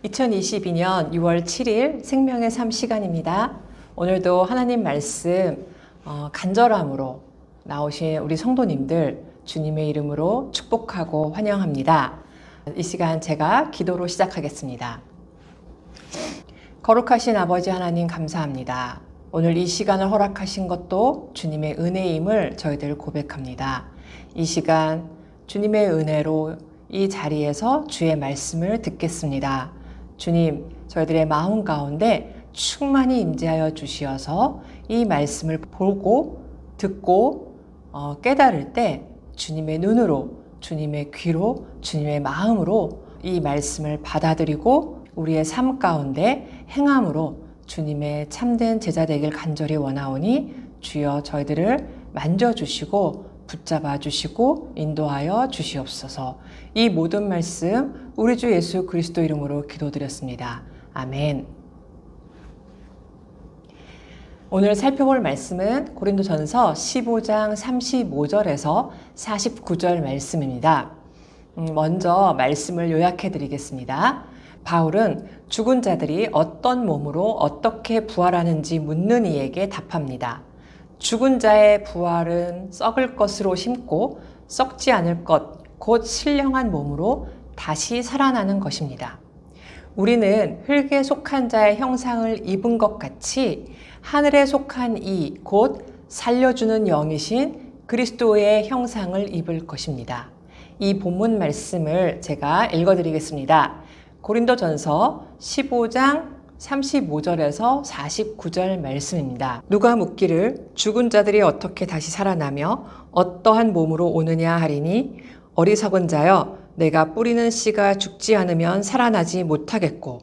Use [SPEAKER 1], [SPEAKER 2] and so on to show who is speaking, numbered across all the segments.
[SPEAKER 1] 2022년 6월 7일 생명의 삶 시간입니다. 오늘도 하나님 말씀 간절함으로 나오신 우리 성도님들 주님의 이름으로 축복하고 환영합니다. 이 시간 제가 기도로 시작하겠습니다. 거룩하신 아버지 하나님 감사합니다. 오늘 이 시간을 허락하신 것도 주님의 은혜임을 저희들 고백합니다. 이 시간 주님의 은혜로 이 자리에서 주의 말씀을 듣겠습니다. 주님, 저희들의 마음 가운데 충만히 임재하여 주시어서 이 말씀을 보고 듣고 깨달을 때 주님의 눈으로, 주님의 귀로, 주님의 마음으로 이 말씀을 받아들이고 우리의 삶 가운데 행함으로 주님의 참된 제자 되길 간절히 원하오니 주여 저희들을 만져주시고 붙잡아 주시고 인도하여 주시옵소서. 이 모든 말씀 우리 주 예수 그리스도 이름으로 기도드렸습니다. 아멘. 오늘 살펴볼 말씀은 고린도전서 15장 35절에서 49절 말씀입니다. 먼저 말씀을 요약해 드리겠습니다. 바울은 죽은 자들이 어떤 몸으로 어떻게 부활하는지 묻는 이에게 답합니다. 죽은 자의 부활은 썩을 것으로 심고 썩지 않을 것, 곧 신령한 몸으로 다시 살아나는 것입니다. 우리는 흙에 속한 자의 형상을 입은 것 같이 하늘에 속한 이, 곧 살려주는 영이신 그리스도의 형상을 입을 것입니다. 이 본문 말씀을 제가 읽어드리겠습니다. 고린도전서 15장 35절에서 49절 말씀입니다. 누가 묻기를 죽은 자들이 어떻게 다시 살아나며 어떠한 몸으로 오느냐 하리니 어리석은 자여 내가 뿌리는 씨가 죽지 않으면 살아나지 못하겠고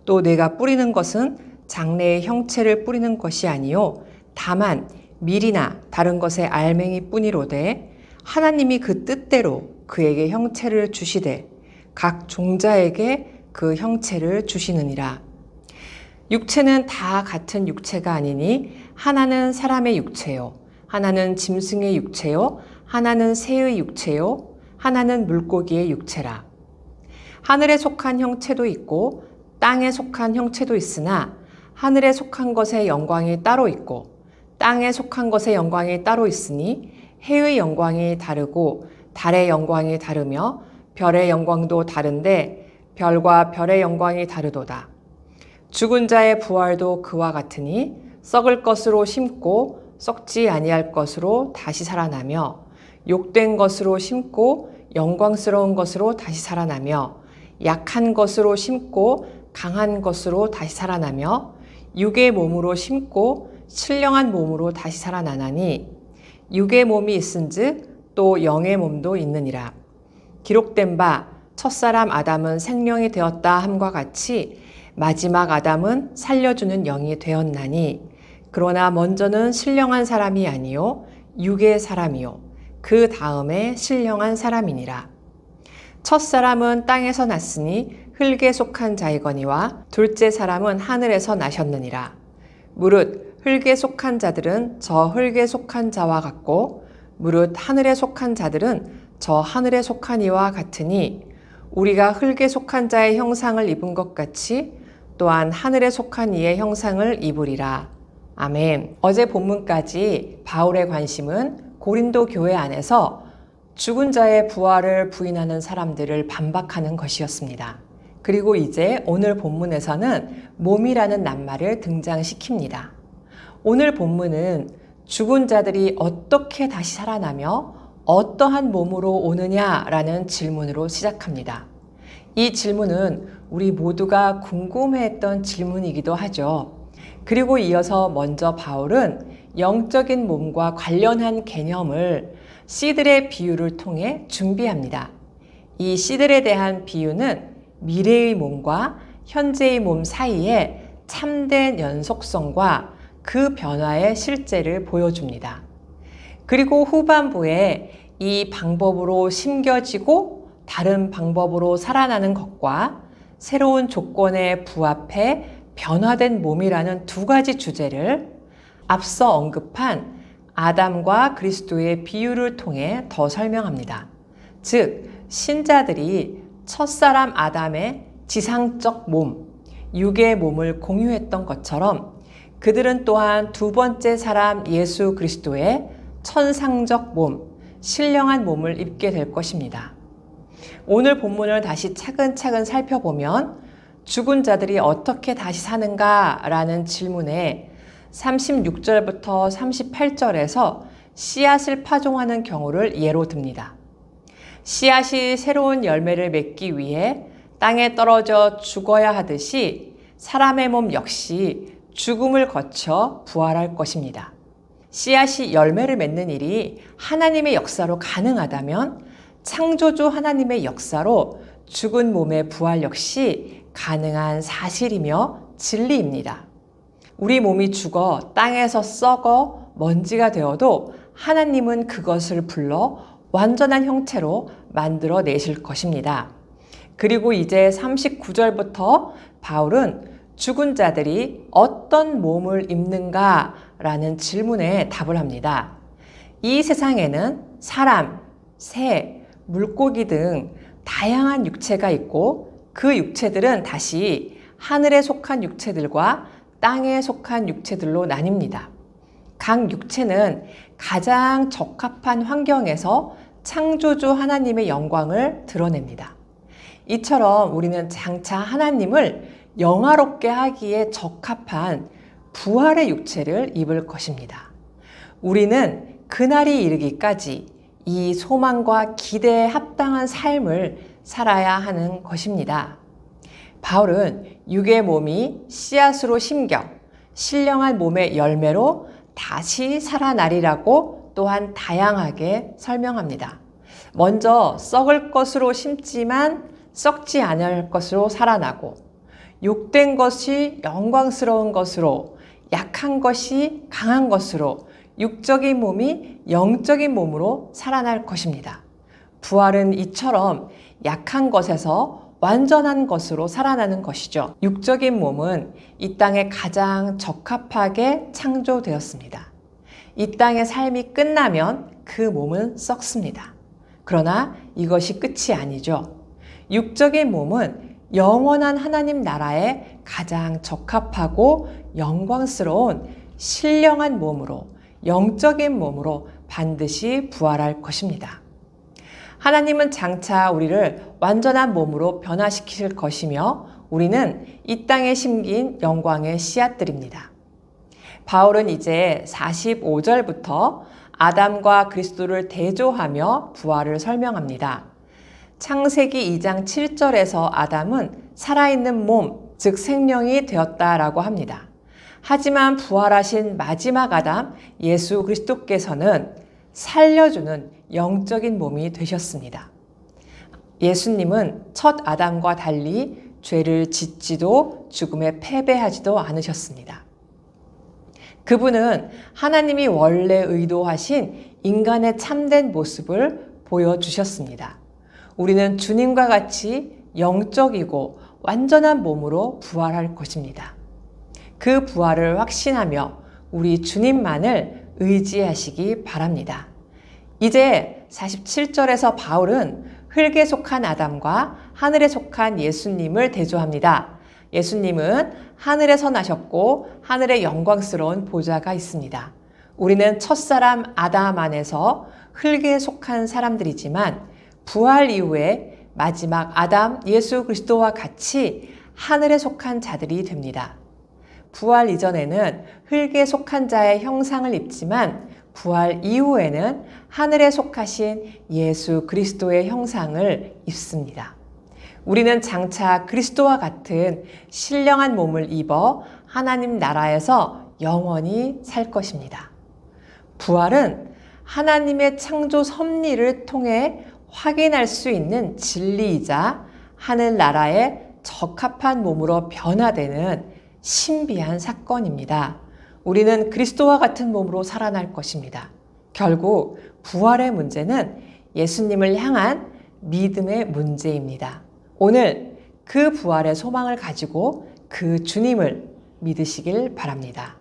[SPEAKER 1] 또 내가 뿌리는 것은 장래의 형체를 뿌리는 것이 아니요 다만 밀이나 다른 것의 알맹이 뿐이로되 하나님이 그 뜻대로 그에게 형체를 주시되 각 종자에게 그 형체를 주시느니라. 육체는 다 같은 육체가 아니니 하나는 사람의 육체요, 하나는 짐승의 육체요, 하나는 새의 육체요, 하나는 물고기의 육체라. 하늘에 속한 형체도 있고 땅에 속한 형체도 있으나 하늘에 속한 것의 영광이 따로 있고 땅에 속한 것의 영광이 따로 있으니 해의 영광이 다르고 달의 영광이 다르며 별의 영광도 다른데 별과 별의 영광이 다르도다. 죽은 자의 부활도 그와 같으니 썩을 것으로 심고 썩지 아니할 것으로 다시 살아나며 욕된 것으로 심고 영광스러운 것으로 다시 살아나며 약한 것으로 심고 강한 것으로 다시 살아나며 육의 몸으로 심고 신령한 몸으로 다시 살아나나니 육의 몸이 있은즉 또 영의 몸도 있느니라. 기록된 바 첫사람 아담은 생명이 되었다 함과 같이 마지막 아담은 살려주는 영이 되었나니 그러나 먼저는 신령한 사람이 아니요 육의 사람이요 그 다음에 신령한 사람이니라. 첫사람은 땅에서 났으니 흙에 속한 자이거니와 둘째 사람은 하늘에서 나셨느니라. 무릇 흙에 속한 자들은 저 흙에 속한 자와 같고 무릇 하늘에 속한 자들은 저 하늘에 속한 이와 같으니 우리가 흙에 속한 자의 형상을 입은 것 같이 또한 하늘에 속한 이의 형상을 입으리라. 아멘. 어제 본문까지 바울의 관심은 고린도 교회 안에서 죽은 자의 부활을 부인하는 사람들을 반박하는 것이었습니다. 그리고 이제 오늘 본문에서는 몸이라는 낱말을 등장시킵니다. 오늘 본문은 죽은 자들이 어떻게 다시 살아나며 어떠한 몸으로 오느냐라는 질문으로 시작합니다. 이 질문은 우리 모두가 궁금해했던 질문이기도 하죠. 그리고 이어서 먼저 바울은 영적인 몸과 관련한 개념을 씨들의 비유를 통해 준비합니다. 이 씨들에 대한 비유는 미래의 몸과 현재의 몸 사이에 참된 연속성과 그 변화의 실제를 보여줍니다. 그리고 후반부에 이 방법으로 심겨지고 다른 방법으로 살아나는 것과 새로운 조건에 부합해 변화된 몸이라는 두 가지 주제를 앞서 언급한 아담과 그리스도의 비유를 통해 더 설명합니다. 즉, 신자들이 첫사람 아담의 지상적 몸, 육의 몸을 공유했던 것처럼 그들은 또한 두 번째 사람 예수 그리스도의 천상적 몸, 신령한 몸을 입게 될 것입니다. 오늘 본문을 다시 차근차근 살펴보면 죽은 자들이 어떻게 다시 사는가 라는 질문에 36절부터 38절에서 씨앗을 파종하는 경우를 예로 듭니다. 씨앗이 새로운 열매를 맺기 위해 땅에 떨어져 죽어야 하듯이 사람의 몸 역시 죽음을 거쳐 부활할 것입니다. 씨앗이 열매를 맺는 일이 하나님의 역사로 가능하다면 창조주 하나님의 역사로 죽은 몸의 부활 역시 가능한 사실이며 진리입니다. 우리 몸이 죽어 땅에서 썩어 먼지가 되어도 하나님은 그것을 불러 완전한 형체로 만들어 내실 것입니다. 그리고 이제 39절부터 바울은 죽은 자들이 어떤 몸을 입는가 라는 질문에 답을 합니다. 이 세상에는 사람, 새, 물고기 등 다양한 육체가 있고 그 육체들은 다시 하늘에 속한 육체들과 땅에 속한 육체들로 나뉩니다. 각 육체는 가장 적합한 환경에서 창조주 하나님의 영광을 드러냅니다. 이처럼 우리는 장차 하나님을 영화롭게 하기에 적합한 부활의 육체를 입을 것입니다. 우리는 그날이 이르기까지 이 소망과 기대에 합당한 삶을 살아야 하는 것입니다. 바울은 육의 몸이 씨앗으로 심겨 신령한 몸의 열매로 다시 살아나리라고 또한 다양하게 설명합니다. 먼저 썩을 것으로 심지만 썩지 않을 것으로 살아나고, 욕된 것이 영광스러운 것으로, 약한 것이 강한 것으로, 육적인 몸이 영적인 몸으로 살아날 것입니다. 부활은 이처럼 약한 것에서 완전한 것으로 살아나는 것이죠. 육적인 몸은 이 땅에 가장 적합하게 창조되었습니다. 이 땅의 삶이 끝나면 그 몸은 썩습니다. 그러나 이것이 끝이 아니죠. 육적인 몸은 영원한 하나님 나라에 가장 적합하고 영광스러운 신령한 몸으로, 영적인 몸으로 반드시 부활할 것입니다. 하나님은 장차 우리를 완전한 몸으로 변화시키실 것이며 우리는 이 땅에 심긴 영광의 씨앗들입니다. 바울은 이제 45절부터 아담과 그리스도를 대조하며 부활을 설명합니다. 창세기 2장 7절에서 아담은 살아있는 몸, 즉 생명이 되었다라고 합니다. 하지만 부활하신 마지막 아담 예수 그리스도께서는 살려주는 영적인 몸이 되셨습니다. 예수님은 첫 아담과 달리 죄를 짓지도 죽음에 패배하지도 않으셨습니다. 그분은 하나님이 원래 의도하신 인간의 참된 모습을 보여주셨습니다. 우리는 주님과 같이 영적이고 완전한 몸으로 부활할 것입니다. 그 부활을 확신하며 우리 주님만을 의지하시기 바랍니다. 이제 47절에서 바울은 흙에 속한 아담과 하늘에 속한 예수님을 대조합니다. 예수님은 하늘에서 나셨고 하늘에 영광스러운 보좌가 있습니다. 우리는 첫사람 아담 안에서 흙에 속한 사람들이지만 부활 이후에 마지막 아담 예수 그리스도와 같이 하늘에 속한 자들이 됩니다. 부활 이전에는 흙에 속한 자의 형상을 입지만 부활 이후에는 하늘에 속하신 예수 그리스도의 형상을 입습니다. 우리는 장차 그리스도와 같은 신령한 몸을 입어 하나님 나라에서 영원히 살 것입니다. 부활은 하나님의 창조 섭리를 통해 확인할 수 있는 진리이자 하늘나라의 적합한 몸으로 변화되는 신비한 사건입니다. 우리는 그리스도와 같은 몸으로 살아날 것입니다. 결국 부활의 문제는 예수님을 향한 믿음의 문제입니다. 오늘 그 부활의 소망을 가지고 그 주님을 믿으시길 바랍니다.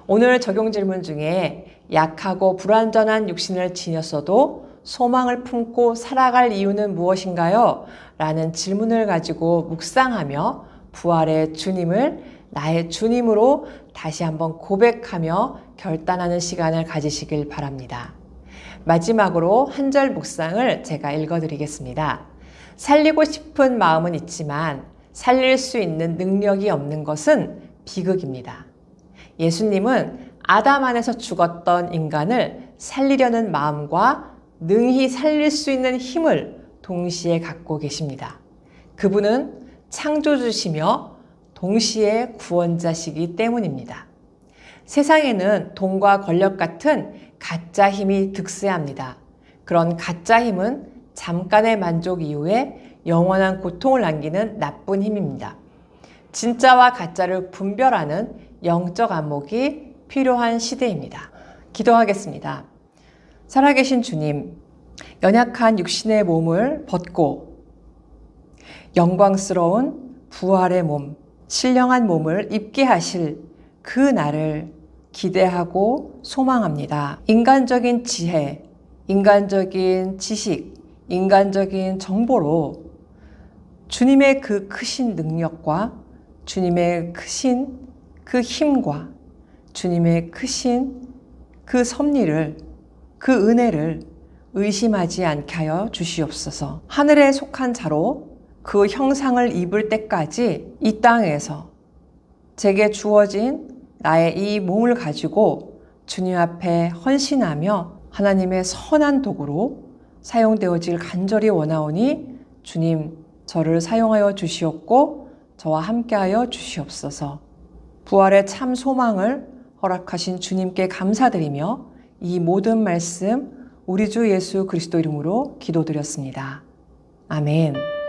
[SPEAKER 1] 오늘 적용 질문 중에 약하고 불완전한 육신을 지녔어도 소망을 품고 살아갈 이유는 무엇인가요? 라는 질문을 가지고 묵상하며 부활의 주님을 나의 주님으로 다시 한번 고백하며 결단하는 시간을 가지시길 바랍니다. 마지막으로 한 절 묵상을 제가 읽어드리겠습니다. 살리고 싶은 마음은 있지만 살릴 수 있는 능력이 없는 것은 비극입니다. 예수님은 아담 안에서 죽었던 인간을 살리려는 마음과 능히 살릴 수 있는 힘을 동시에 갖고 계십니다. 그분은 창조주시며 동시에 구원자시기 때문입니다. 세상에는 돈과 권력 같은 가짜 힘이 득세합니다. 그런 가짜 힘은 잠깐의 만족 이후에 영원한 고통을 남기는 나쁜 힘입니다. 진짜와 가짜를 분별하는 영적 안목이 필요한 시대입니다. 기도하겠습니다. 살아계신 주님, 연약한 육신의 몸을 벗고 영광스러운 부활의 몸, 신령한 몸을 입게 하실 그 날을 기대하고 소망합니다. 인간적인 지혜, 인간적인 지식, 인간적인 정보로 주님의 그 크신 능력과 주님의 크신 그 힘과 주님의 크신 그 섭리를, 그 은혜를 의심하지 않게 하여 주시옵소서. 하늘에 속한 자로 그 형상을 입을 때까지 이 땅에서 제게 주어진 나의 이 몸을 가지고 주님 앞에 헌신하며 하나님의 선한 도구로 사용되어질 간절히 원하오니 주님 저를 사용하여 주시옵고 저와 함께하여 주시옵소서. 부활의 참 소망을 허락하신 주님께 감사드리며 이 모든 말씀 우리 주 예수 그리스도 이름으로 기도드렸습니다. 아멘.